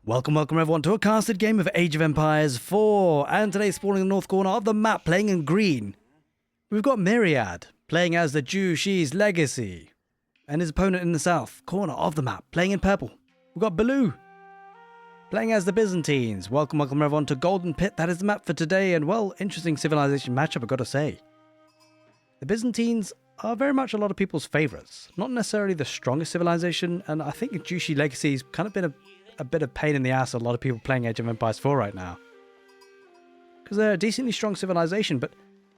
Welcome everyone to a casted game of Age of Empires 4, and today spawning in the north corner of the map playing in green. We've got Myriad playing as the Jushi's Legacy, and his opponent in the south corner of the map playing in purple. We've got Baloo playing as the Byzantines. Welcome everyone to Golden Pit. That is the map for today, and well, interesting civilization matchup, I've got to say. The Byzantines are very much a lot of people's favourites. Not necessarily the strongest civilization, and I think Jushi Legacy's kind of been a bit of pain in the ass a lot of people playing Age of Empires 4 right now. Because they're a decently strong civilization, but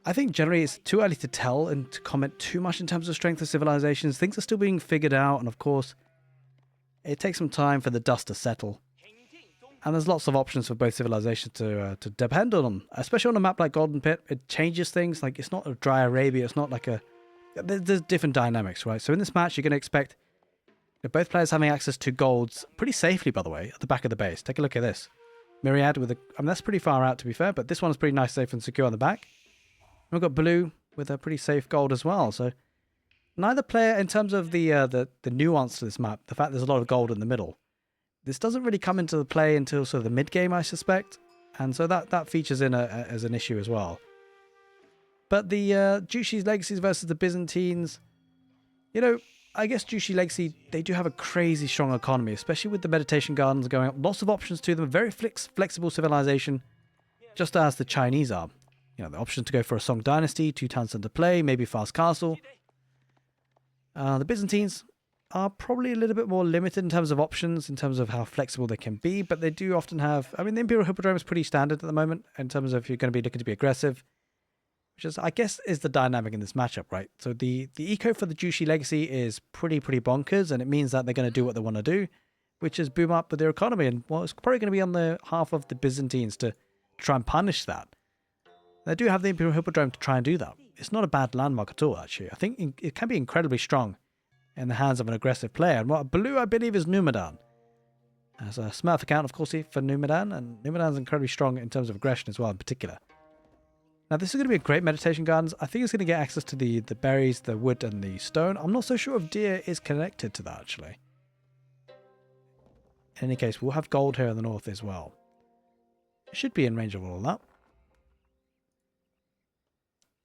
I think generally it's too early to tell and to comment too much in terms of strength of civilizations. Things are still being figured out, and of course, it takes some time for the dust to settle. And there's lots of options for both civilizations to depend on them. Especially on a map like Golden Pit, it changes things. Like, it's not a dry Arabia, it's not like a... There's different dynamics, right? So in this match, you're going to expect both players having access to golds pretty safely, by the way, at the back of the base. Take a look at this. Myriad with a... I mean, that's pretty far out, to be fair, but this one's pretty nice, safe, and secure on the back. And we've got Baloo with a pretty safe gold as well. So neither player, in terms of the nuance to this map, the fact there's a lot of gold in the middle, this doesn't really come into the play until sort of the mid-game, I suspect. And so that features in as an issue as well. But the Jushi's Legacies versus the Byzantines, you know, I guess Jushi Legacy, they do have a crazy strong economy, especially with the meditation gardens going up. Lots of options to them, very flexible civilization, just as the Chinese are. You know, the option to go for a Song Dynasty, 2 town center play, maybe fast castle. The Byzantines are probably a little bit more limited in terms of options, in terms of how flexible they can be, but they do often have... I mean, the Imperial Hippodrome is pretty standard at the moment, in terms of if you're going to be looking to be aggressive, which is, I guess, is the dynamic in this matchup, right? So the eco for the Jushi Legacy is pretty bonkers, and it means that they're going to do what they want to do, which is boom up with their economy, and well, it's probably going to be on the half of the Byzantines to try and punish that. They do have the Imperial Hippodrome to try and do that. It's not a bad landmark at all, actually. I think it can be incredibly strong in the hands of an aggressive player. And what Baloo, I believe, is Numidan. As a Smurf account, of course, for Numidan, and Numidan's incredibly strong in terms of aggression as well, in particular. Now, this is going to be a great meditation gardens. I think it's going to get access to the berries, the wood, and the stone. I'm not so sure if deer is connected to that, actually. In any case, we'll have gold here in the north as well. It should be in range of all of that.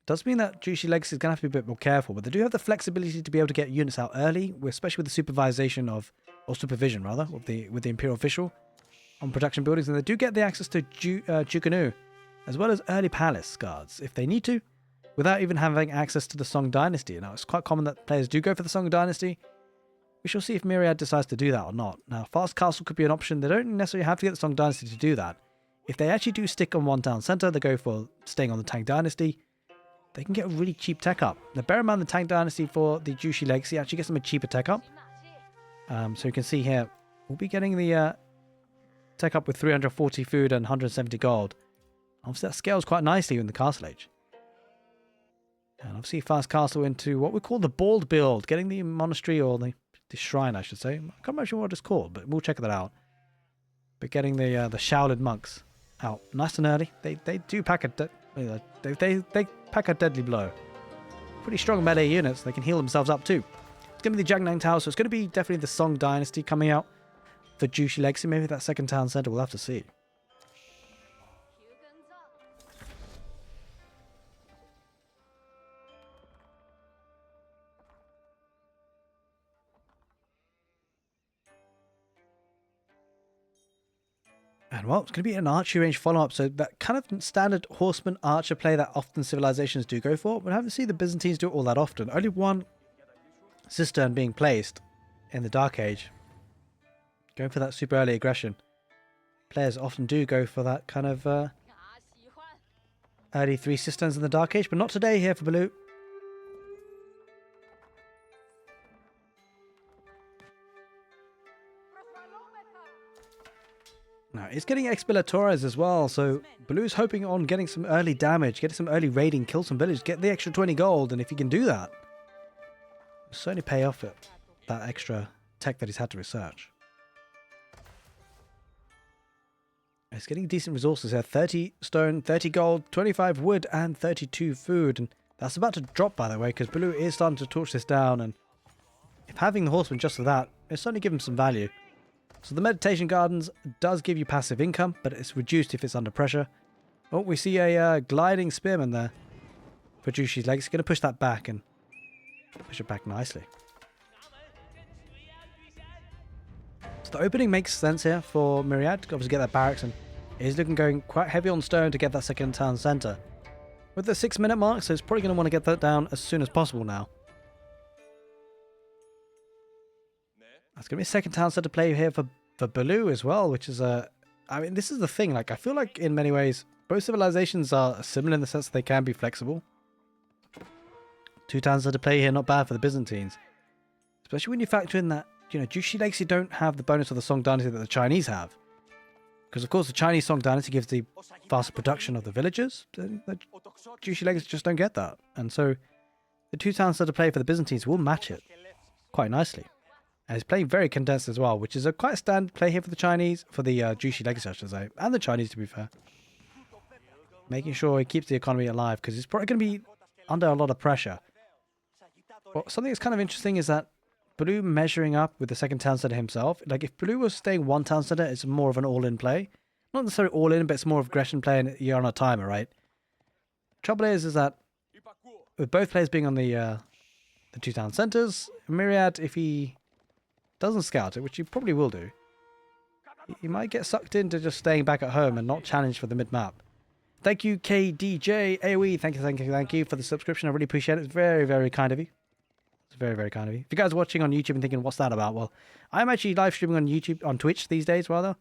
Does mean that Jushi Legacy is going to have to be a bit more careful, but they do have the flexibility to be able to get units out early, especially with the supervision of the Imperial official on production buildings, and they do get the access to Jukanu, as well as early palace guards, if they need to, without even having access to the Song Dynasty. Now, it's quite common that players do go for the Song Dynasty. We shall see if Myriad decides to do that or not. Now, Fast Castle could be an option. They don't necessarily have to get the Song Dynasty to do that. If they actually do stick on one town center, they go for staying on the Tang Dynasty, they can get a really cheap tech up. Now, bear in mind the Tang Dynasty for the Jushi Legacy actually gets them a cheaper tech up. So you can see here, we'll be getting the tech up with 340 food and 170 gold. Obviously, that scales quite nicely in the Castle Age. And obviously, Fast Castle into what we call the Bald build, getting the monastery, or the shrine, I should say. I can't remember sure what it's called, but we'll check that out. But getting the Shaolin monks out nice and early. They do pack they pack a deadly blow. Pretty strong melee units. They can heal themselves up too. It's going to be the Jiangnam Tower, so it's going to be definitely the Song Dynasty coming out for Jushi Legacy. Maybe that second town center, we'll have to see. And well, it's going to be an archery range follow-up, so that kind of standard horseman archer play that often civilizations do go for. We haven't seen the Byzantines do it all that often. Only one cistern being placed in the Dark Age. Going for that super early aggression. Players often do go for that kind of early 3 cisterns in the Dark Age, but not today here for Baloo. Now, it's getting Expilatores as well, so Baloo's hoping on getting some early damage, getting some early raiding, kill some villages, get the extra 20 gold, and if he can do that, it'll certainly pay off it, that extra tech that he's had to research. It's getting decent resources here, 30 stone, 30 gold, 25 wood, and 32 food, and that's about to drop, by the way, because Baloo is starting to torch this down, and if having the horseman just for that, it's certainly given him some value. So the meditation gardens does give you passive income, but it's reduced if it's under pressure. Oh, we see a gliding spearman there for Jushi's legs. Going to push that back and push it back nicely. So the opening makes sense here for Myriad to obviously get that barracks, and he's looking going quite heavy on stone to get that second town centre. With the 6-minute mark, so he's probably going to want to get that down as soon as possible now. That's going to be a second town centre to play here for Baloo as well, which is a... I mean, this is the thing. Like, I feel like in many ways, both civilizations are similar in the sense that they can be flexible. 2 towns centre to play here, not bad for the Byzantines. Especially when you factor in that, you know, Jushi Legacy don't have the bonus of the Song Dynasty that the Chinese have. Because, of course, the Chinese Song Dynasty gives the faster production of the villagers. The Jushi Legacy just don't get that. And so, the 2 towns centre to play for the Byzantines will match it quite nicely. And it's playing very condensed as well, which is a quite standard play here for the Chinese, for the Jushi Legacy, I should say, and the Chinese, to be fair. Making sure he keeps the economy alive, because it's probably going to be under a lot of pressure. But something that's kind of interesting is that Baloo measuring up with the second town centre himself. Like, if Baloo was staying 1 town centre, it's more of an all-in play. Not necessarily all-in, but it's more of aggression play, and you're on a timer, right? Trouble is that with both players being on the 2 town centres, Myriad, if he doesn't scout it, which he probably will do, he might get sucked into just staying back at home and not challenged for the mid-map. Thank you, KDJ AoE. Thank you for the subscription. I really appreciate it. It's very, very kind of you. It's very, very kind of you. If you guys are watching on YouTube and thinking, what's that about? Well, I'm actually live streaming on YouTube, on Twitch these days, rather.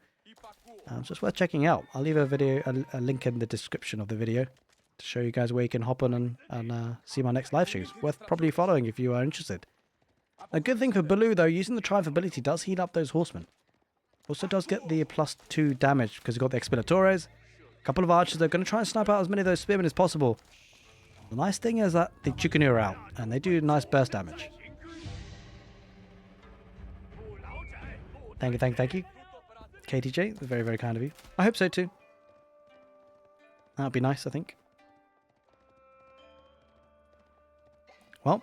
It's just worth checking out. I'll leave a link in the description of the video to show you guys where you can hop on and see my next live streams. Worth probably following if you are interested. A good thing for Baloo, though, using the Triumph ability does heal up those horsemen. Also does get the +2 damage because you've got the Expilatores. A couple of archers are going to try and snipe out as many of those spearmen as possible. The nice thing is that the Chukunu are out, and they do nice burst damage. Thank you. KTJ, very, very kind of you. I hope so too. That would be nice, I think. Well,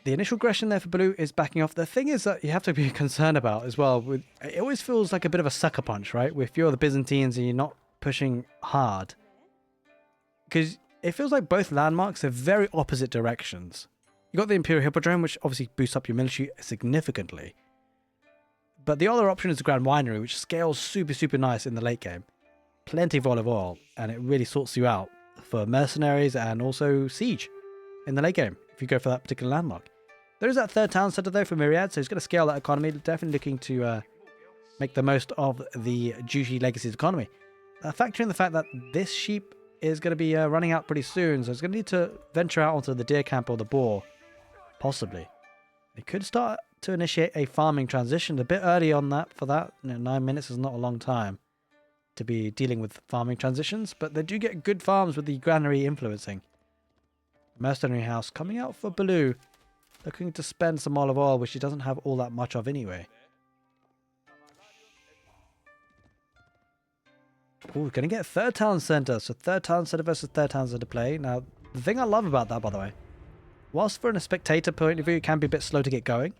the initial aggression there for Baloo is backing off. The thing is that you have to be concerned about as well. It always feels like a bit of a sucker punch, right? If you're the Byzantines and you're not pushing hard. Because it feels like both landmarks are very opposite directions. You got the Imperial Hippodrome, which obviously boosts up your military significantly. But the other option is the Grand Winery, which scales super, super nice in the late game. Plenty of olive oil, and it really sorts you out for mercenaries and also siege in the late game, if you go for that particular landmark. There is that 3rd town centre, though, for Myriad, so he's going to scale that economy. Definitely looking to make the most of the Jushi Legacy's economy. Factor in the fact that this sheep is going to be running out pretty soon, so it's going to need to venture out onto the deer camp or the boar, possibly. It could start to initiate a farming transition a bit early on that. For that, 9 minutes is not a long time to be dealing with farming transitions, but they do get good farms with the granary influencing. Mercenary house coming out for Baloo, looking to spend some olive oil, which he doesn't have all that much of anyway. Oh, going to get 3rd town centre. So 3rd town centre versus 3rd town centre play. Now, the thing I love about that, by the way, whilst from a spectator point of view, it can be a bit slow to get going.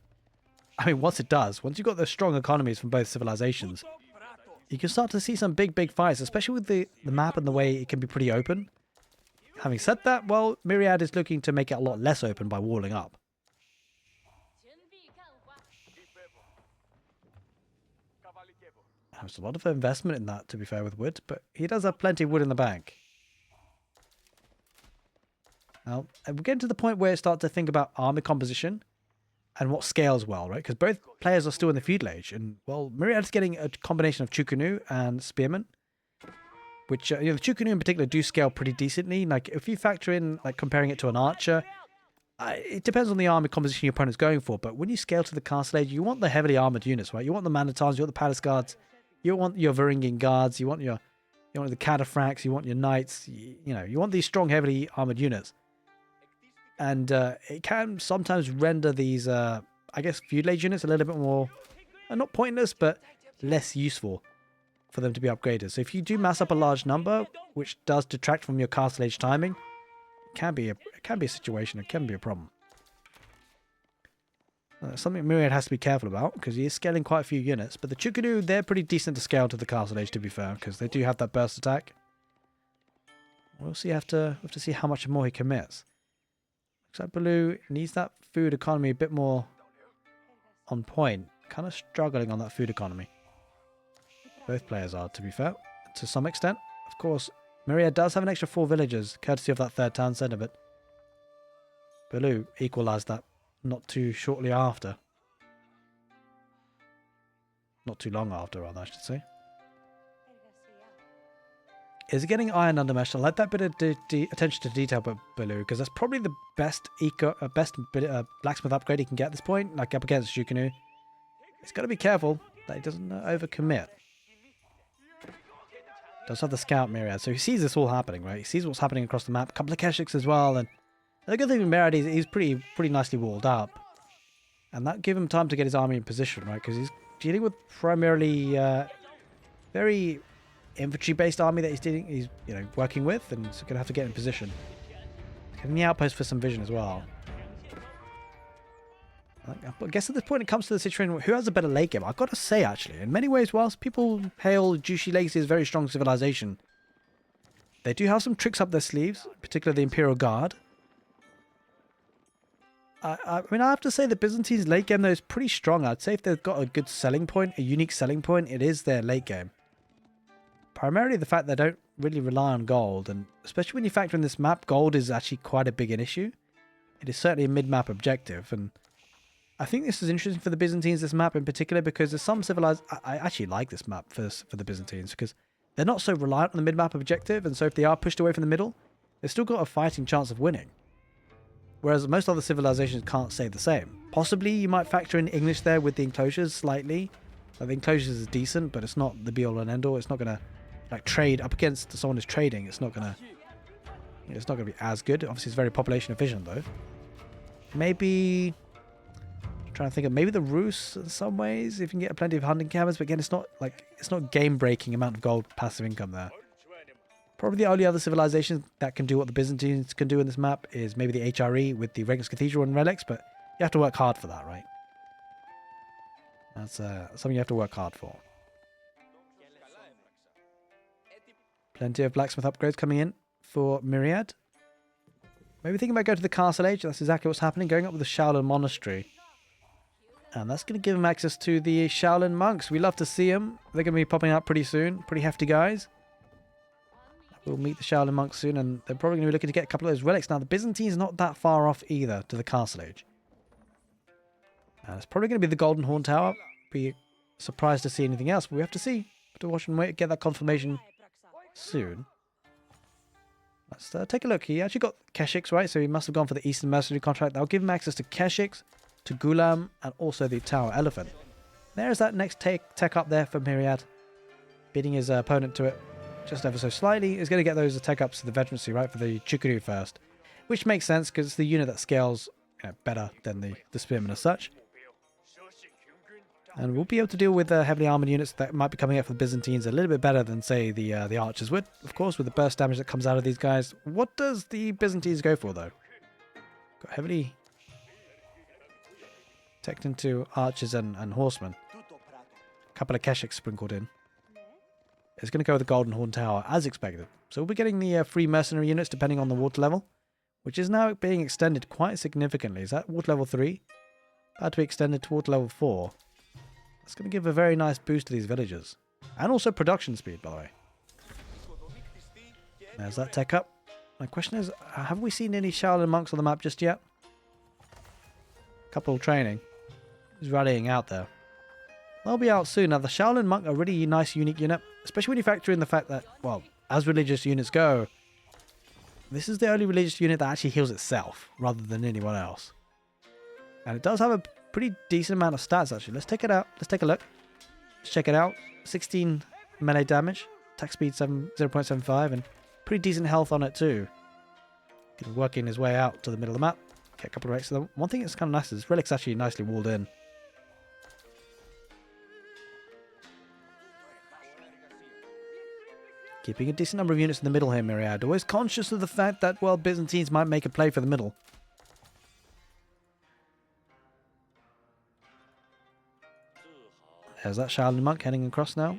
I mean, once it does, once you've got those strong economies from both civilizations, you can start to see some big, big fights, especially with the map and the way it can be pretty open. Having said that, well, Myriad is looking to make it a lot less open by walling up. There's a lot of investment in that, to be fair, with wood, but he does have plenty of wood in the bank. Now, we're getting to the point where you start to think about army composition and what scales well, right? Because both players are still in the feudal age, and, well, Myriad's getting a combination of Chukunu and Spearmen, which, the Chukunu in particular do scale pretty decently. Like, if you factor in, like, comparing it to an archer, it depends on the army composition your opponent's going for, but when you scale to the castle age, you want the heavily armored units, right? You want the Manitars, you want the Palace Guards, you want your Varangian Guards, you want the Cataphracts, you want your Knights, you want these strong, heavily armored units. And it can sometimes render these, I guess, feudal age units a little bit more, not pointless, but less useful for them to be upgraded. So if you do mass up a large number, which does detract from your castle age timing, it can be a situation, it can be a problem. Something Myriad has to be careful about, because he is scaling quite a few units. But the Chukunu, they're pretty decent to scale to the Castle Age, to be fair, because they do have that burst attack. We'll see. We'll have to see how much more he commits. Looks like Baloo needs that food economy a bit more on point. Kind of struggling on that food economy. Both players are, to be fair, to some extent. Of course, Myriad does have an extra 4 villagers, courtesy of that third town centre, but Baloo equalised that not too shortly after. Not too long after, rather, I should say. Is he getting iron undermesh? I like that bit of attention to detail by Baloo, because that's probably the best blacksmith upgrade he can get at this point, like up against Shukunu. He's got to be careful that he doesn't overcommit. Does have the scout Myriad, so he sees this all happening, right? He sees what's happening across the map. A couple of Keshiks as well, and the good thing with Myriad is he's pretty nicely walled up, and that gives him time to get his army in position, right? Because he's dealing with primarily very infantry-based army that he's working with, and so going to have to get in position. Getting the outpost for some vision as well. I guess at this point it comes to the situation who has a better late game. I've got to say, actually, in many ways, whilst people hail Jushi Legacy as a very strong civilization, they do have some tricks up their sleeves, particularly the Imperial Guard. I mean, I have to say the Byzantines' late game, though, is pretty strong. I'd say if they've got a good selling point, a unique selling point, it is their late game. Primarily the fact they don't really rely on gold, and especially when you factor in this map, gold is actually quite a big an issue. It is certainly a mid-map objective, and I think this is interesting for the Byzantines, this map in particular, because there's some civilized... I actually like this map for the Byzantines, because they're not so reliant on the mid-map objective, and so if they are pushed away from the middle, they've still got a fighting chance of winning. Whereas most other civilizations can't say the same. Possibly you might factor in English there with the enclosures slightly. Like, the enclosures is decent, but it's not the be-all and end-all. It's not going to like trade up against someone who's trading. It's not going to be as good. Obviously, it's very population efficient, though. Maybe... trying to think of maybe the Rus in some ways, if you can get plenty of hunting cabins, but again, it's not game-breaking amount of gold passive income there. Probably the only other civilization that can do what the Byzantines can do in this map is maybe the HRE with the Regnus Cathedral and relics, but you have to work hard for that, right? That's something you have to work hard for. Plenty of blacksmith upgrades coming in for Myriad. Maybe thinking about going to the Castle Age. That's exactly what's happening, going up with the Shaolin Monastery. And that's going to give him access to the Shaolin monks. We love to see them. They're going to be popping up pretty soon. Pretty hefty guys. We'll meet the Shaolin monks soon, and they're probably going to be looking to get a couple of those relics. Now, the Byzantines not that far off either to the Castle Age. It's probably going to be the Golden Horn Tower. Be surprised to see anything else, but we have to see. Have to watch and wait, get that confirmation soon. Let's take a look. He actually got Keshiks, right? So he must have gone for the Eastern Mercenary contract. That'll give him access to Keshiks, to Gulam, and also the Tower Elephant. There's that next tech up there for Myriad. Beating his opponent to it just ever so slightly. Is going to get those tech ups to the veterancy, right, for the Chukunu first. Which makes sense, because it's the unit that scales better than the Spearmen as such. And we'll be able to deal with heavily armoured units that might be coming out for the Byzantines a little bit better than, say, the archers would. Of course, with the burst damage that comes out of these guys. What does the Byzantines go for, though? Got heavily teched into archers and horsemen. A couple of Keshiks sprinkled in. It's going to go with the Golden Horn Tower, as expected. So we'll be getting the free mercenary units depending on the water level, which is now being extended quite significantly. Is that water level 3? About to be extended to water level 4. That's going to give a very nice boost to these villagers. And also production speed, by the way. There's that tech up. My question is, have we seen any Shaolin monks on the map just yet? Couple training. He's rallying out there. They'll be out soon. Now, the Shaolin monk, a really nice, unique unit. Especially when you factor in the fact that, well, as religious units go, this is the only religious unit that actually heals itself, rather than anyone else. And it does have a pretty decent amount of stats, actually. Let's take it out. Let's take a look. Let's check it out. 16 melee damage. Attack speed 0.75, and pretty decent health on it, too. Working his way out to the middle of the map. Get a couple of relics. One thing that's kind of nice is this relic's actually nicely walled in. Keeping a decent number of units in the middle here, Myriad. Always conscious of the fact that, well, Byzantines might make a play for the middle. There's that Shaolin monk heading across now.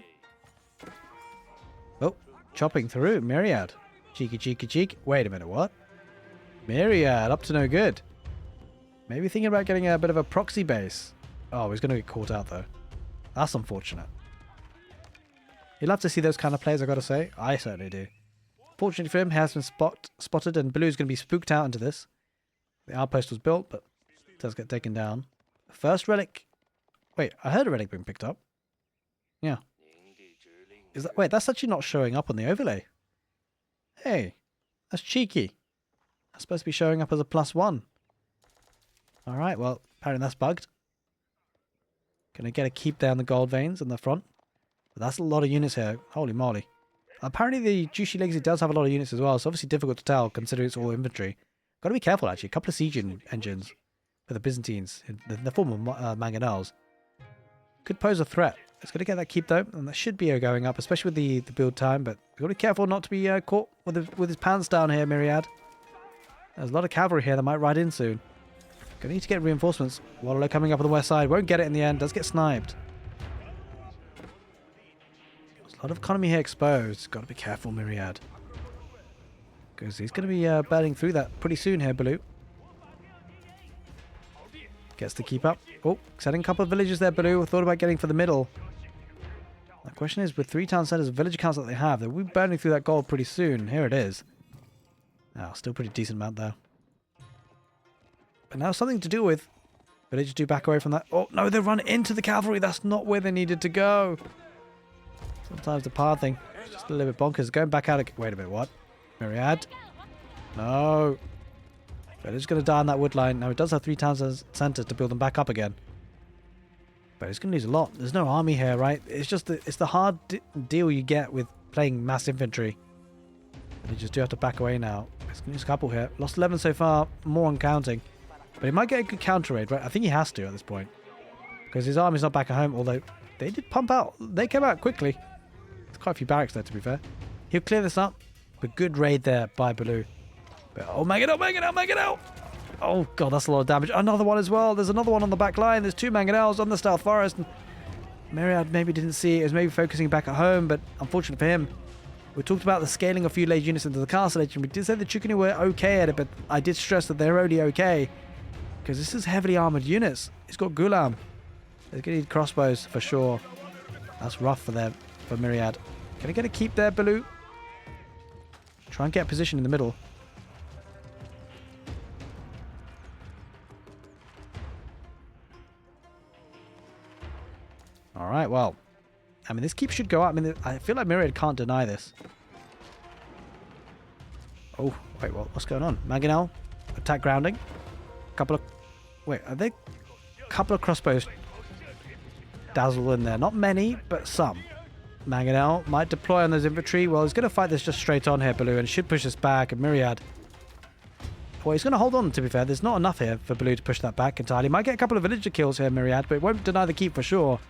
Oh, chopping through. Myriad. Cheeky, cheeky, cheek. Wait a minute, what? Myriad, up to no good. Maybe thinking about getting a bit of a proxy base. Oh, he's going to get caught out, though. That's unfortunate. You'd love to see those kind of plays, I gotta say. I certainly do. Fortunately for him, he has been spotted, and Blue's going to be spooked out into this. The outpost was built, but it does get taken down. First relic. Wait, I heard a relic being picked up. Yeah. Is that? Wait, that's actually not showing up on the overlay. Hey, that's cheeky. That's supposed to be showing up as a +1. Alright, well, apparently that's bugged. Gonna get a keep down the gold veins in the front. But that's a lot of units here. Holy moly. Apparently the Jushi Legacy does have a lot of units as well. It's obviously difficult to tell considering it's all infantry. Gotta be careful actually. A couple of siege engines for the Byzantines in the form of mangonels could pose a threat. It's going to get that keep though, and that should be going up, especially with the build time, but we've got to be careful not to be caught with his pants down here, Myriad. There's a lot of cavalry here that might ride in soon. Gonna need to get reinforcements. Waterloo coming up on the west side. Won't get it in the end. Does get sniped. There's a lot of economy here exposed. Got to be careful, Myriad. Because he's going to be burning through that pretty soon here, Baloo. Gets to keep up. Oh, setting a couple of villages there, Baloo. Thought about getting for the middle. The question is, with 3 town centers, village counts that they have, they'll be burning through that gold pretty soon. Here it is. Oh, still pretty decent amount though. But now something to do with. Villagers do back away from that. Oh, no, they run into the cavalry. That's not where they needed to go. Sometimes the pathing is just a little bit bonkers. Going back out. Wait a minute, what? Myriad? No. But it's going to die on that wood line. Now, it does have 3 town centers to build them back up again. But it's going to lose a lot. There's no army here, right? It's just it's the hard deal you get with playing mass infantry. But you just do have to back away now. It's going to lose a couple here. Lost 11 so far. More on counting. But he might get a good counter raid, right? I think he has to at this point. Because his army's not back at home. Although, they did pump out. They came out quickly. There's quite a few barracks there, to be fair. He'll clear this up. But good raid there by Baloo. But, oh, make it out, make it out, make it out! Oh, God, that's a lot of damage. Another one as well. There's another one on the back line. There's 2 mangonels on the Stealth Forest. And Myriad maybe didn't see it. He was maybe focusing back at home. But unfortunately for him, we talked about the scaling of few late units into the castle age. And we did say the Chukuni were okay at it. But I did stress that they're only okay. Because this is heavily armored units. He's got Gulam. They're going to need crossbows for sure. That's rough for them, for Myriad. Can I get a keep there, Baloo? Try and get a position in the middle. Alright, well. I mean, this keep should go up. I mean, I feel like Myriad can't deny this. Oh, wait, what's going on? Mangonel, attack grounding. Couple of... Wait, are they... Couple of crossbows dazzle in there. Not many, but some. Mangonel might deploy on those infantry. Well, he's going to fight this just straight on here, Baloo, and should push this back. And Myriad... Well, he's going to hold on, to be fair. There's not enough here for Baloo to push that back entirely. Might get a couple of villager kills here, Myriad, but it won't deny the keep for sure.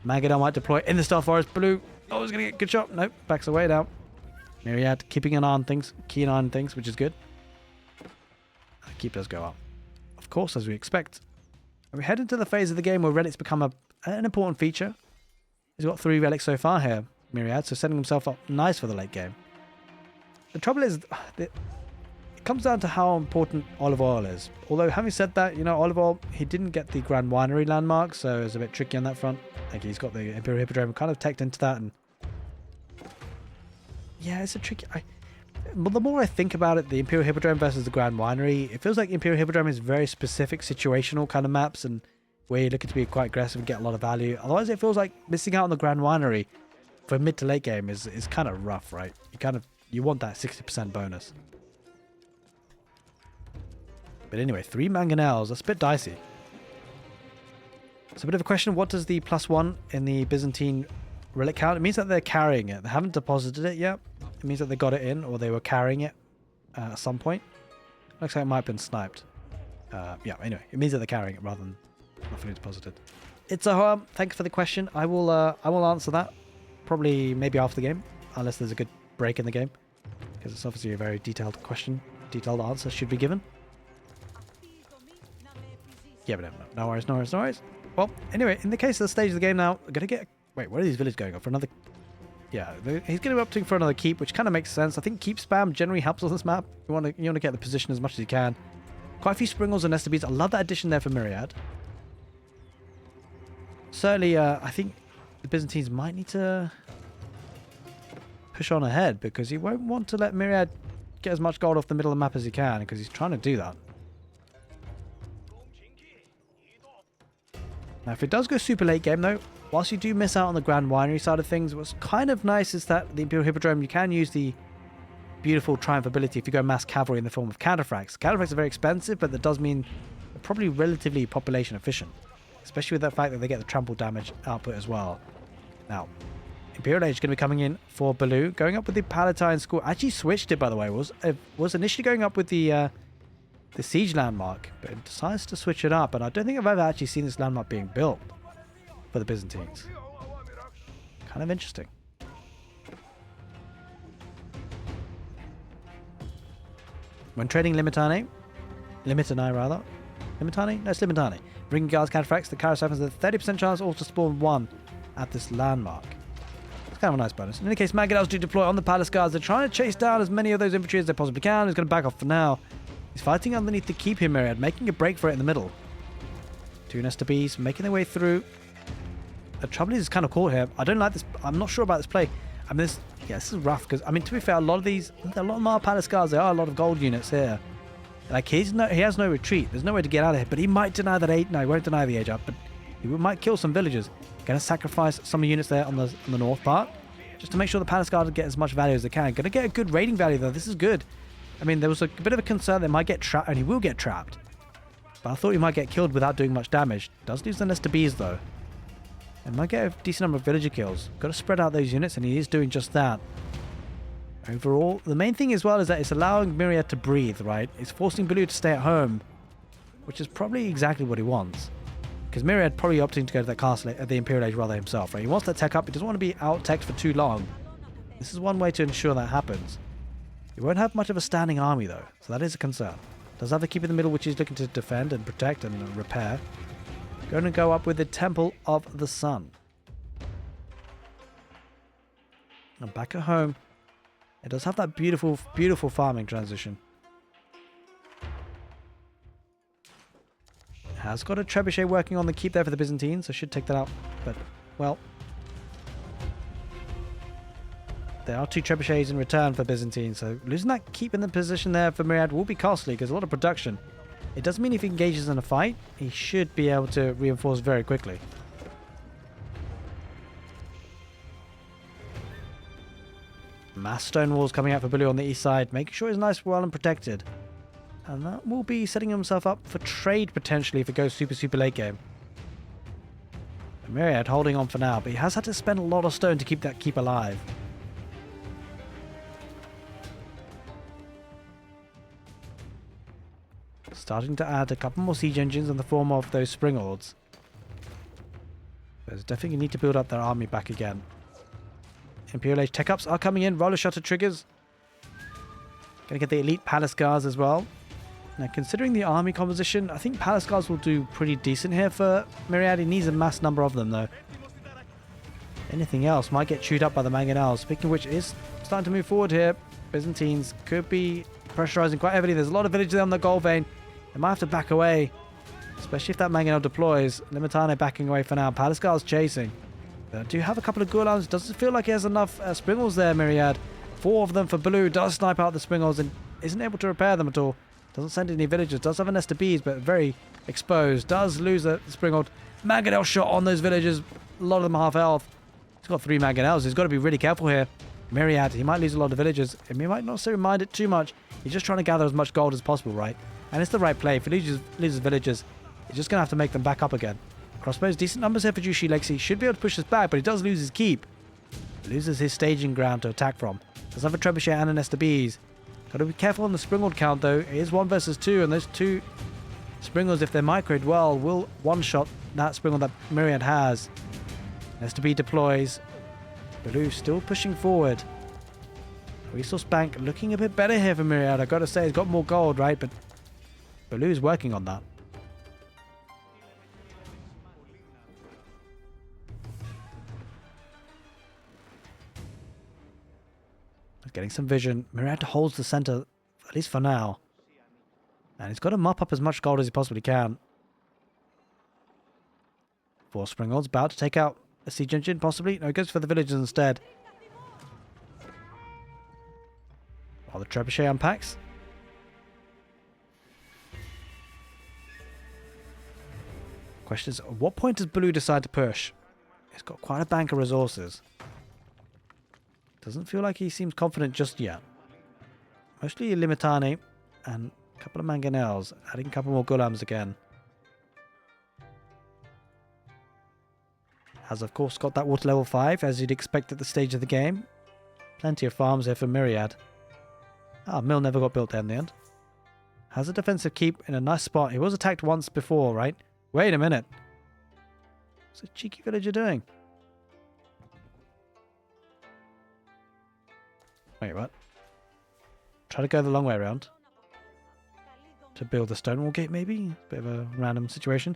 Mangonel might deploy in the Stealth Forest. Baloo... Oh, he's going to get a good shot. Nope, backs away now. Myriad keeping an eye on things. Keen eye on things, which is good. Keep does go up. Of course, as we expect. And we head into the phase of the game where relics become an important feature. He's got 3 relics so far here, Myriad, so setting himself up nice for the late game. The trouble is, it comes down to how important olive oil is. Although, having said that, you know, olive oil, he didn't get the Grand Winery landmark, so it was a bit tricky on that front. Like, he's got the Imperial Hippodrome kind of teched into that, and yeah, it's a tricky... the more I think about it, the Imperial Hippodrome versus the Grand Winery, it feels like Imperial Hippodrome is very specific situational kind of maps and where you're looking to be quite aggressive and get a lot of value. Otherwise, it feels like missing out on the Grand Winery for mid to late game is kind of rough, right? You want that 60% bonus. But anyway, 3 mangonels, that's a bit dicey. It's a bit of a question, what does the +1 in the Byzantine relic count? It means that they're carrying it. They haven't deposited it yet. It means that they got it in, or they were carrying it at some point. Looks like it might have been sniped. Yeah, anyway, it means that they're carrying it rather than not fully deposited. It's a harm. Thanks for the question. I will answer that probably maybe after the game, unless there's a good break in the game, because it's obviously a very detailed question. Detailed answer should be given. Yeah, but no worries, no worries, no worries. Well, anyway, in the case of the stage of the game now, we're going to get... Wait, where are these villages going? For another... Yeah, he's going to be opting for another keep, which kind of makes sense. I think keep spam generally helps on this map. You want to get the position as much as you can. Quite a few Springles and Nester Bees. I love that addition there for Myriad. Certainly, I think the Byzantines might need to push on ahead, because he won't want to let Myriad get as much gold off the middle of the map as he can, because he's trying to do that. Now, if it does go super late game, though, whilst you do miss out on the Grand Winery side of things, what's kind of nice is that the Imperial Hippodrome, you can use the beautiful Triumph ability if you go mass cavalry in the form of counterfracts. Counterfracts are very expensive, but that does mean they're probably relatively population efficient, especially with the fact that they get the trample damage output as well. Now, Imperial Age is going to be coming in for Baloo, going up with the Palatine School. Actually switched it, by the way. Was initially going up with the siege landmark, but it decides to switch it up, and I don't think I've ever actually seen this landmark being built for the Byzantines. Kind of interesting. When trading Limitani rather. Limitani? No, it's Limitani. Bringing guards counterfracts, the Karas has a 30% chance also to spawn one at this landmark. It's kind of a nice bonus. In any case, Magadals do deploy on the palace guards. They're trying to chase down as many of those infantry as they possibly can. He's going to back off for now. He's fighting underneath to keep him, Myriad, making a break for it in the middle. Two Nester Bees making their way through. The trouble is, it's kind of caught here. I don't like this. I'm not sure about this play. I mean, this is rough, because, I mean, to be fair, a lot of Mar Palace guards, there are a lot of gold units here. Like, he has no retreat. There's no way to get out of here, but he might deny that age. No, he won't deny the age up, but he might kill some villagers. Going to sacrifice some units there on the north part, just to make sure the Palace guard get as much value as they can. Going to get a good raiding value, though. This is good. I mean, there was a bit of a concern they might get trapped, and he will get trapped. But I thought he might get killed without doing much damage. Does lose the Nester Bees, though. And might get a decent number of villager kills. Got to spread out those units, and he is doing just that. Overall, the main thing as well is that it's allowing Myriad to breathe, right? It's forcing Baloo to stay at home, which is probably exactly what he wants. Because Myriad probably opting to go to that castle at the Imperial Age rather himself, right? He wants that tech up. He doesn't want to be out-teched for too long. This is one way to ensure that happens. He won't have much of a standing army, though, so that is a concern. Does have the keep in the middle, which he's looking to defend and protect and repair. Going to go up with the Temple of the Sun. And back at home, it does have that beautiful, beautiful farming transition. Has got a trebuchet working on the keep there for the Byzantines, so should take that out. But, well, there are two trebuchets in return for Byzantine, so losing that keep in the position there for Myriad will be costly, because a lot of production. It does mean if he engages in a fight, he should be able to reinforce very quickly. Mass stone walls coming out for Baloo on the east side, making sure he's nice, well and protected. And that will be setting himself up for trade potentially if it goes super, super late game. Myriad holding on for now, but he has had to spend a lot of stone to keep that keep alive. Starting to add a couple more siege engines in the form of those Springalds. There's definitely a need to build up their army back again. Imperial Age tech ups are coming in. Roller shutter triggers. Gonna get the elite Palace Guards as well. Now, considering the army composition, I think Palace Guards will do pretty decent here for Myriad. He needs a mass number of them, though. Anything else might get chewed up by the Mangonels. Speaking of which, it is starting to move forward here. Byzantines could be pressurizing quite heavily. There's a lot of villages on the gold vein. They might have to back away, especially if that Mangonel deploys. Limitane backing away for now. Palace Guards chasing. They do have a couple of Gulams. Doesn't feel like he has enough Springles there, Myriad. 4 of them for Baloo. Does snipe out the Springles and isn't able to repair them at all. Doesn't send any villagers. Does have a Nester Bees, but very exposed. Does lose a Springold. Mangonel shot on those villagers. A lot of them half health. He's got 3 Mangonels. He's got to be really careful here. Myriad, he might lose a lot of villagers. And he might not necessarily mind it too much. He's just trying to gather as much gold as possible, right? And it's the right play. If he loses villagers, he's just going to have to make them back up again. Crossbows, decent numbers here for Jushi Legacy. Should be able to push this back, but he does lose his keep. Loses his staging ground to attack from. Does have a Trebuchet and a Nester Bees. Got to be careful on the Springald count, though. It is 1 versus 2, and those 2 Springalds, if they're microed well, will one-shot that Springald that Myriad has. Nester Bee deploys. Baloo still pushing forward. Resource bank looking a bit better here for Myriad. I've got to say, he's got more gold, right? But Baloo's working on that. Getting some vision. Myriad holds the center, at least for now. And he's got to mop up as much gold as he possibly can. 4 Springalds about to take out a siege engine, possibly. No, he goes for the villagers instead. While the trebuchet unpacks. Question is, at what point does Blue decide to push? He's got quite a bank of resources. Doesn't feel like he seems confident just yet. Mostly Limitani and a couple of mangonels, adding a couple more gulams again. Has of course got that water level 5 as you'd expect at the stage of the game. Plenty of farms here for Myriad. Ah, mill never got built there in the end. Has a defensive keep in a nice spot. He was attacked once before, right? Wait a minute. What's a cheeky villager doing? Wait, what? Try to go the long way around. To build the stone wall gate, maybe? Bit of a random situation.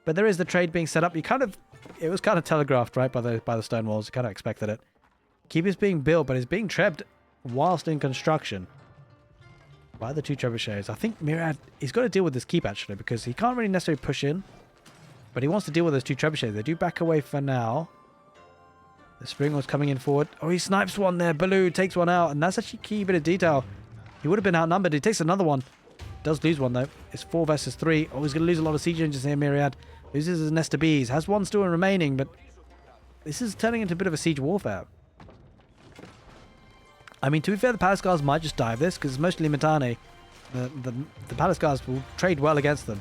But there is the trade being set up. It was kind of telegraphed, right, by the stone walls. You kind of expected it. Keep is being built, but it's being trebbed whilst in construction. By the 2 trebuchets. I think Myriad, he's got to deal with this keep, actually, because he can't really necessarily push in. But he wants to deal with those 2 trebuchets. They do back away for now. The Springalds coming in forward. Oh, he snipes one there. Baloo takes one out. And that's actually a key bit of detail. He would have been outnumbered. He takes another one. Does lose one, though. It's 4 versus 3. Oh, he's going to lose a lot of siege engines here, Myriad. Loses his nest of bees. Has one still remaining, but this is turning into a bit of a siege warfare. I mean, to be fair, the Palace Guards might just dive this, because it's mostly Limitani. The Palace Guards will trade well against them.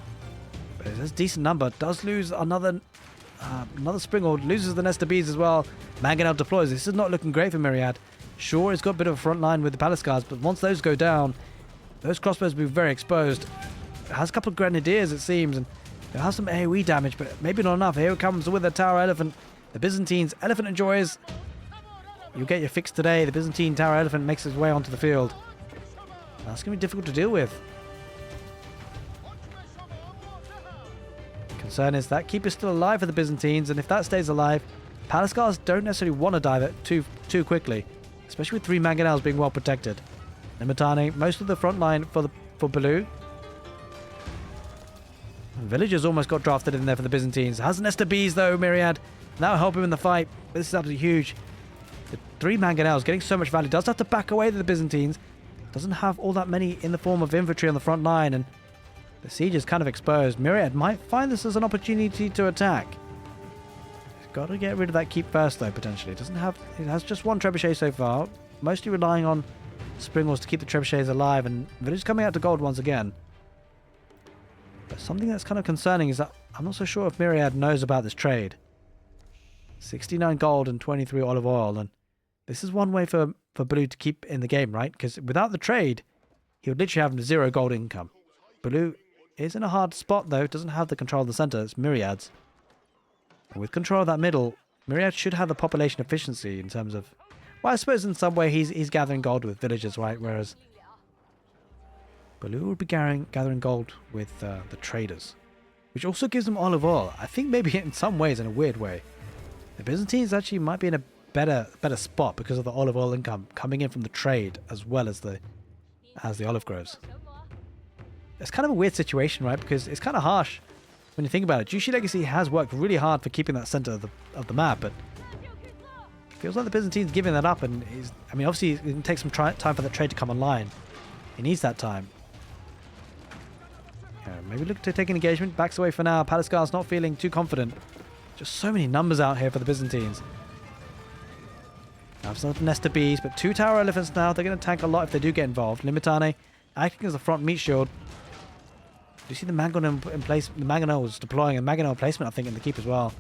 But it's a decent number. Does lose another Springald. Loses the nest of bees as well. Mangonel deploys. This is not looking great for Myriad. Sure, he's got a bit of a front line with the Palace Guards, but once those go down, those crossbows will be very exposed. It has a couple of grenadiers, it seems, and it has some AoE damage, but maybe not enough. Here it comes with the Tower Elephant. The Byzantines. Elephant enjoys. You'll get your fix today. The Byzantine Tower Elephant makes its way onto the field. That's going to be difficult to deal with. Concern is that keep is still alive for the Byzantines, and if that stays alive, Palace Guards don't necessarily want to dive it too quickly, especially with 3 mangonels being well protected. Limitani, most of the front line for Baloo. Villagers almost got drafted in there for the Byzantines. Has an nest of bees though, Myriad. Now help him in the fight. This is absolutely huge. The 3 mangonels getting so much value. Does have to back away to the Byzantines. Doesn't have all that many in the form of infantry on the front line, and the siege is kind of exposed. Myriad might find this as an opportunity to attack. He's got to get rid of that keep first though, potentially. It has just 1 trebuchet so far. Mostly relying on Springalds to keep the trebuchets alive, and villagers coming out to gold once again. But something that's kind of concerning is that I'm not so sure if Myriad knows about this trade. 69 gold and 23 olive oil, and this is one way for Baloo to keep in the game, right? Because without the trade, he would literally have 0 gold income. Baloo is in a hard spot though, doesn't have the control of the center, it's Myriad's. And with control of that middle, Myriad should have the population efficiency in terms of... Well, I suppose in some way he's gathering gold with villagers, right? Whereas Baloo will be gathering gold with the traders, which also gives them olive oil. I think maybe in some ways, in a weird way, the Byzantines actually might be in a better spot because of the olive oil income coming in from the trade as well as the olive groves. It's kind of a weird situation, right? Because it's kind of harsh when you think about it. Jushi Legacy has worked really hard for keeping that center of the map, but it feels like the Byzantines giving that up, and I mean, obviously it can take some time for that trade to come online. He needs that time. Yeah, maybe look to take an engagement. Backs away for now. Palace Guard's not feeling too confident. Just so many numbers out here for the Byzantines. Now, some nest of bees, but 2 Tower Elephants now. They're going to tank a lot if they do get involved. Limitani acting as the front meat shield. Do you see the mangonel in place? The mangonel was deploying a mangonel placement, I think, in the keep as well.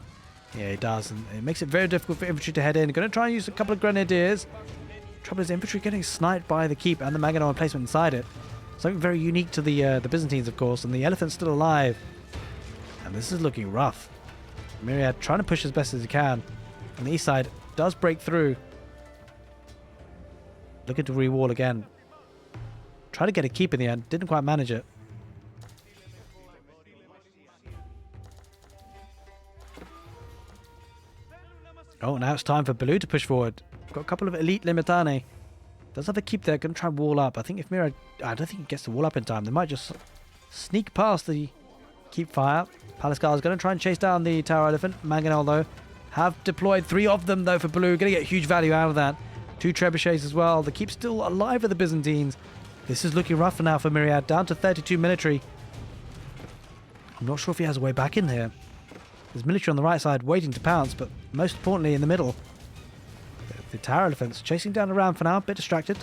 Yeah, he does, and it makes it very difficult for infantry to head in. Going to try and use a couple of grenadiers. Trouble is, infantry getting sniped by the keep and the mangonel emplacement inside it. Something very unique to the Byzantines, of course, and the elephant's still alive. And this is looking rough. Myriad trying to push as best as he can. On the east side, does break through. Looking to re-wall again. Try to get a keep in the end. Didn't quite manage it. Oh, now it's time for Baloo to push forward. Got a couple of elite Limitani. Does have a keep there. Going to try and wall up. I think if Myriad... I don't think he gets the wall up in time. They might just sneak past the keep fire. Palace Guard is going to try and chase down the Tower Elephant. Mangonel, though, have deployed 3 of them, though, for blue. Going to get huge value out of that. 2 trebuchets as well. The keep's still alive with the Byzantines. This is looking rougher now for Myriad. Down to 32 military. I'm not sure if he has a way back in here. There's military on the right side waiting to pounce, but most importantly in the middle. The Tower Elephants chasing down around for now, a bit distracted.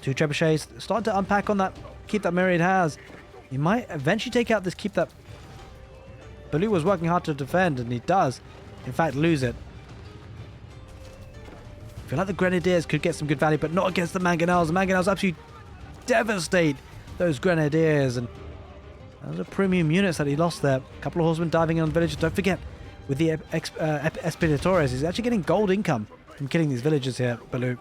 2 trebuchets starting to unpack on that keep that Myriad has. He might eventually take out this keep that Baloo was working hard to defend, and he does, in fact, lose it. I feel like the Grenadiers could get some good value, but not against the Mangonels. The Mangonels absolutely devastate those Grenadiers, and those are premium units that he lost there. A couple of horsemen diving on villages. Don't forget, with the Expediatores, he's actually getting gold income from killing these villagers here, Baloo.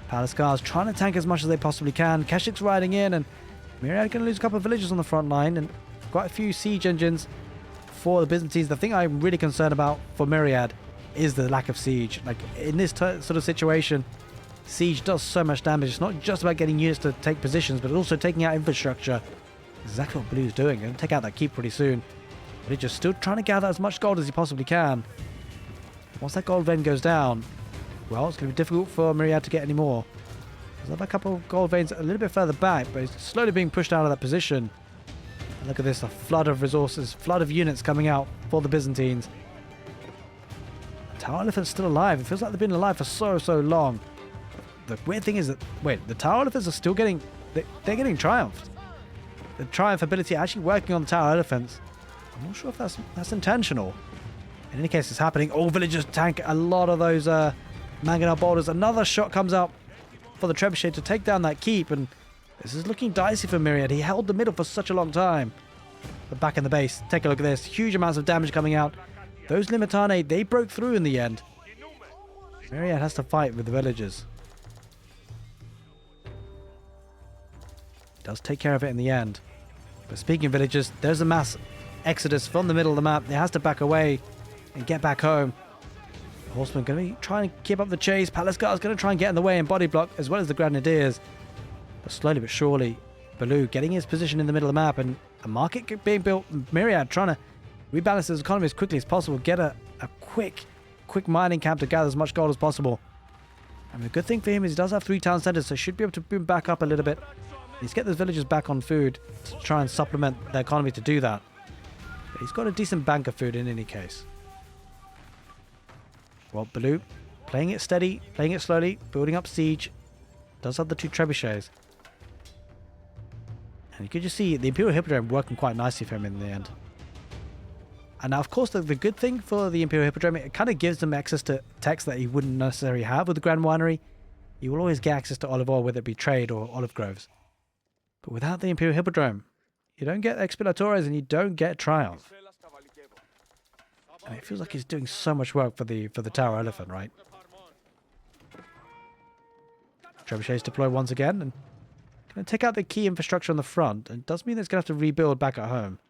Palace Guards trying to tank as much as they possibly can. Keshik's riding in, and Myriad going to lose a couple of villagers on the front line, and quite a few siege engines for the Byzantines. The thing I'm really concerned about for Myriad is the lack of siege. Like, in this sort of situation, siege does so much damage. It's not just about getting units to take positions, but also taking out infrastructure. Exactly what Blue's doing. Going to take out that keep pretty soon. But he's just still trying to gather as much gold as he possibly can. Once that gold vein goes down, well, it's going to be difficult for Myriad to get any more. There's a couple of gold veins a little bit further back, but he's slowly being pushed out of that position. And look at this, a flood of resources, flood of units coming out for the Byzantines. The Tower Elephant's still alive. It feels like they've been alive for so long. The weird thing is that, wait, the Tower Elephants are still getting, they're getting triumphed. The triumph ability actually working on the Tower Elephants. I'm not sure if that's intentional. In any case, it's happening. All villagers tank a lot of those Mangonel boulders. Another shot comes out for the trebuchet to take down that keep, and this is looking dicey for Myriad. He held the middle for such a long time. But back in the base, take a look at this. Huge amounts of damage coming out. Those Limitane, they broke through in the end. Myriad has to fight with the villagers. Does take care of it in the end. But speaking of villagers, there's a mass exodus from the middle of the map. They has to back away and get back home. The horsemen going to be trying to keep up the chase. Palace Guard's going to try and get in the way and body block, as well as the Grenadiers. But slowly but surely, Baloo getting his position in the middle of the map, and a market being built. Myriad trying to rebalance his economy as quickly as possible. Get a quick mining camp to gather as much gold as possible. And the good thing for him is he does have 3 town centers, so he should be able to boom back up a little bit. He's get those villagers back on food to try and supplement their economy to do that. But he's got a decent bank of food in any case. Well, Baloo playing it steady, playing it slowly, building up siege. Does have the 2 trebuchets. And you can just see the Imperial Hippodrome working quite nicely for him in the end. And now, of course, the good thing for the Imperial Hippodrome, it kind of gives them access to text that he wouldn't necessarily have with the Grand Winery. You will always get access to olive oil, whether it be trade or olive groves. But without the Imperial Hippodrome, you don't get Expediatores and you don't get Triumph. And it feels like he's doing so much work for the Tower Elephant, right? Trebuchets deploy once again, and going to take out the key infrastructure on the front. And it does mean that he's going to have to rebuild back at home.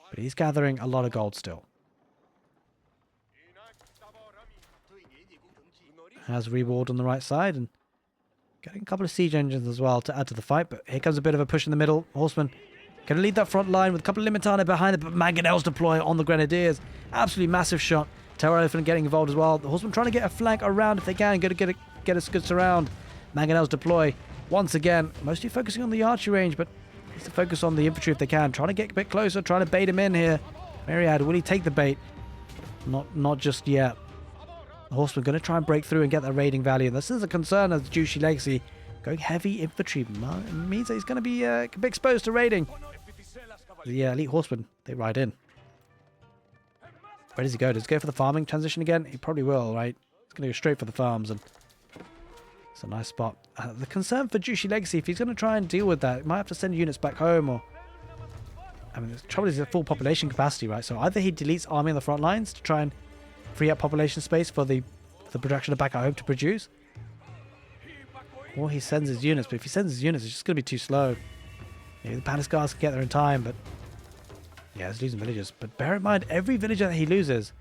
But he's gathering a lot of gold still. Has reward on the right side, and getting a couple of siege engines as well to add to the fight. But here comes a bit of a push in the middle. Horsemen going to lead that front line with a couple of Limitane behind it, but Mangonels deploy on the Grenadiers. Absolutely massive shot. Tower Elephant getting involved as well. The Horsemen trying to get a flank around if they can. Going to get a good surround. Mangonels deploy once again. Mostly focusing on the archery range, but needs to focus on the infantry if they can. Trying to get a bit closer, trying to bait him in here. Myriad, will he take the bait? Not just yet. The Horsemen going to try and break through and get that raiding value. This is a concern as Jushi Legacy going heavy infantry. Means that he's going to be exposed to raiding. The elite horsemen, they ride in. Where does he go? Does he go for the farming transition again? He probably will, right? He's going to go straight for the farms, and it's a nice spot. The concern for Jushi Legacy, if he's going to try and deal with that, he might have to send units back home, or... I mean, the trouble is he's at full population capacity, right? So either he deletes army on the front lines to try and free up population space for the production of back at home to produce, or he sends his units. But if he sends his units, it's just going to be too slow. Maybe the Palace Guards can get there in time, but yeah, he's losing villagers. But bear in mind, every villager that he loses,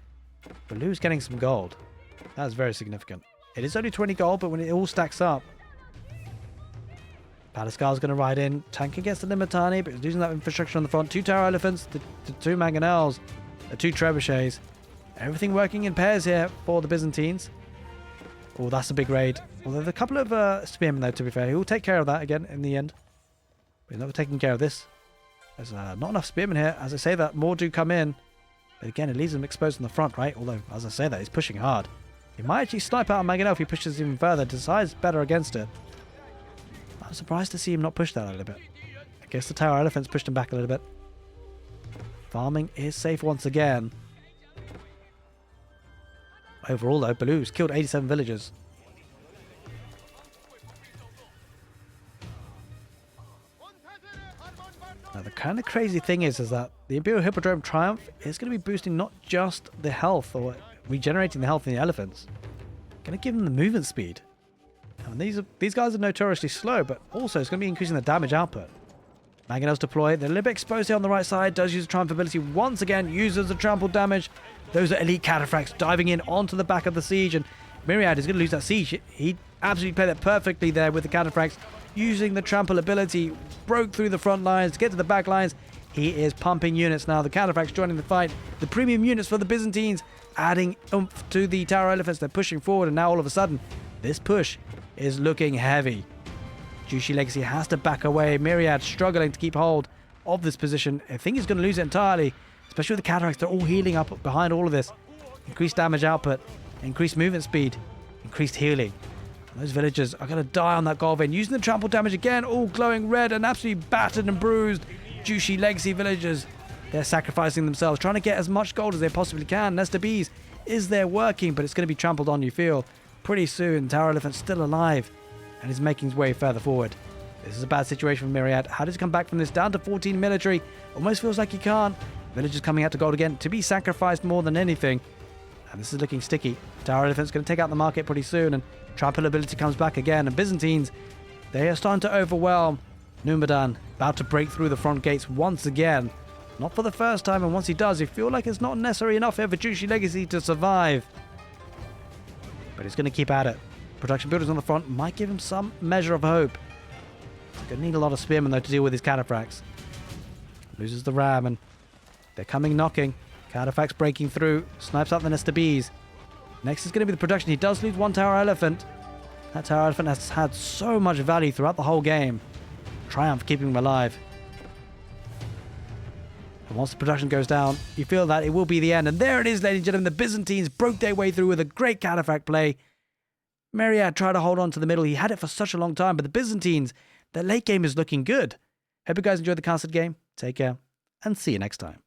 Baloo's getting some gold. That's very significant. It is only 20 gold, but when it all stacks up, Palascar's going to ride in, tank against the Limitani, but he's losing that infrastructure on the front. 2 Tower Elephants, the 2 Mangonels, the 2 Trebuchets. Everything working in pairs here for the Byzantines. Oh, that's a big raid. Well, there's a couple of spearmen, though, to be fair. He will take care of that again in the end. But he's not taking care of this. There's not enough spearmen here. As I say that, more do come in. But again, it leaves them exposed in the front, right? Although, as I say that, he's pushing hard. He might actually snipe out a Mangonel if he pushes even further. Decides better against it. I'm surprised to see him not push that a little bit. I guess the Tower Elephants pushed him back a little bit. Farming is safe once again. Overall, though, Baloo's killed 87 villagers. Now, the kind of crazy thing is that the Imperial Hippodrome Triumph is going to be boosting not just the health or regenerating the health in the elephants. Going to give them the movement speed. And these guys are notoriously slow, but also it's going to be increasing the damage output. Mangonels deploy. They're a little bit exposed here on the right side. Does use the Triumph ability once again. Uses the trample damage. Those are elite cataphracts diving in onto the back of the siege. And Myriad is going to lose that siege. He absolutely played that perfectly there with the cataphracts. Using the trample ability. Broke through the front lines to get to the back lines. He is pumping units now. The cataphracts joining the fight. The premium units for the Byzantines. Adding oomph to the Tower Elephants. They're pushing forward. And now all of a sudden, this push is looking heavy. Jushi Legacy has to back away. Myriad struggling to keep hold of this position. I think he's going to lose it entirely, especially with the cataracts. They're all healing up behind all of this. Increased damage output, increased movement speed, increased healing. And those villagers are going to die on that gold vein. Using the trample damage again, all glowing red and absolutely battered and bruised. Jushi Legacy villagers, they're sacrificing themselves, trying to get as much gold as they possibly can. Nesta Bees is there working, but it's going to be trampled on, you feel. Pretty soon, Tower Elephant's still alive and is making his way further forward. This is a bad situation for Myriad. How does he come back from this? Down to 14 military. Almost feels like he can't. Villagers coming out to gold again to be sacrificed more than anything. And this is looking sticky. Tower Elephant's going to take out the market pretty soon, and trample ability comes back again. And Byzantines, they are starting to overwhelm. Numadan about to break through the front gates once again. Not for the first time, and once he does, you feel like it's not necessary enough here for Jushi Legacy to survive. But he's going to keep at it. Production builders on the front might give him some measure of hope. He's going to need a lot of spearmen, though, to deal with his cataphracts. Loses the ram, and they're coming knocking. Cataphracts breaking through. Snipes out the Nesta Bees. Next is going to be the production. He does lose 1 Tower Elephant. That Tower Elephant has had so much value throughout the whole game. Triumph keeping him alive. And once the production goes down, you feel that it will be the end. And there it is, ladies and gentlemen. The Byzantines broke their way through with a great cataphract play. Myriad tried to hold on to the middle. He had it for such a long time. But the Byzantines, their late game is looking good. Hope you guys enjoyed the casted game. Take care, and see you next time.